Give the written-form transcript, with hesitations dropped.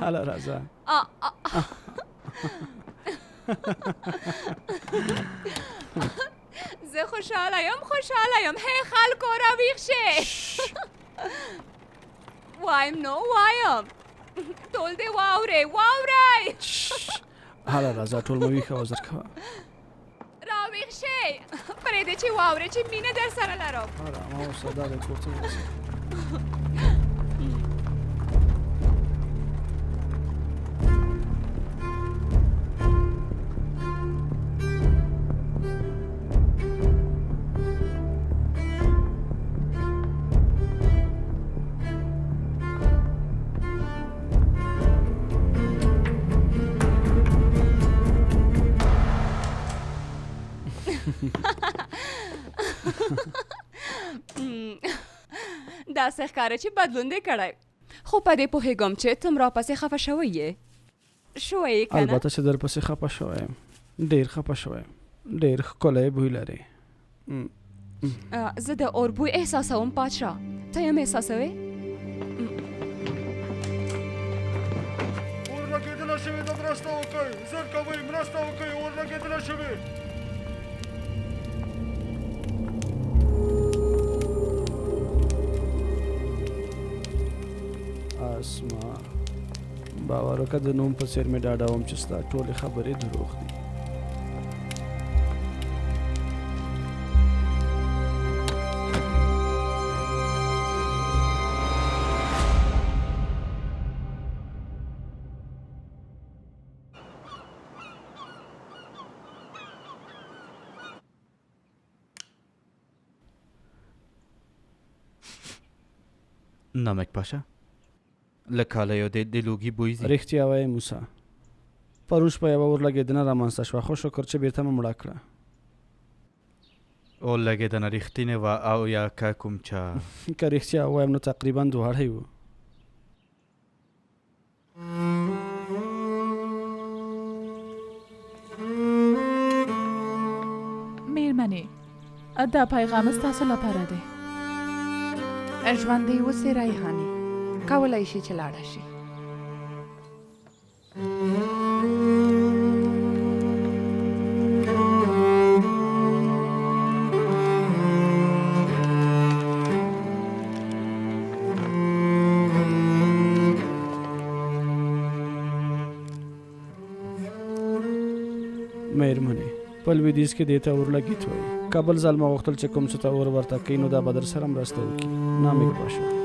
هلا راځه. زه خوشحاله یم. هی خلکو راویښ شئ. وایم نو وایم. ټول دې واورئ. هلا راځه ټول مو ویښه وزر کوه. راویښ شئ. پرېږدئ چې واورئ چې مینه در سره لرم. ارامه اوسه دا دی کور ته ورسه. داسې ښکاره چې بدلون دې کړی. خو په دې پوهېږم چې ته راپسې خفه شوی یې. شوی یې که نه؟ البته چې درپسې خفه شوی یم. ډېر خفه شوی یم. ډېر ښکلی بوی لرې. زه د اور بوی احساسوم پادشاه. ته یې هم احساسوې؟ اور لګېدنه شوې ده، مرسته وکړئ. زر کوئ مرسته وکړئ. اور لګېدنه شوې. اسما باور وکړه د نوم په څېر مې ډاډه وم چې ستا ټولې خبرې دروغ دي. نمک پاشا له کالیو د لوګي بوی ځي. رښتیا وایې موسی، پرون شپه یوه اور لګېدنه رامنځته شوه، خو شکر چې بېرته مې مړه کړه. اور لګېدنه رښتینې وه او یا که کوم چا؟ که رښتیا ووایم نو تقریبا دواړه یې وو. مېرمنې، دا پیغام ستاسو لپاره دی. ژوندی اوسې ریحانې، کولی شي چې لاړه شي. مېرمنې، په لویدیځ کې دې ته اورلګیت وایي. که بل ځل ما غوښتل چې کوم څه ته اور ورته کوي نو دا به در سره مرسته وکړي. نامې پاشا.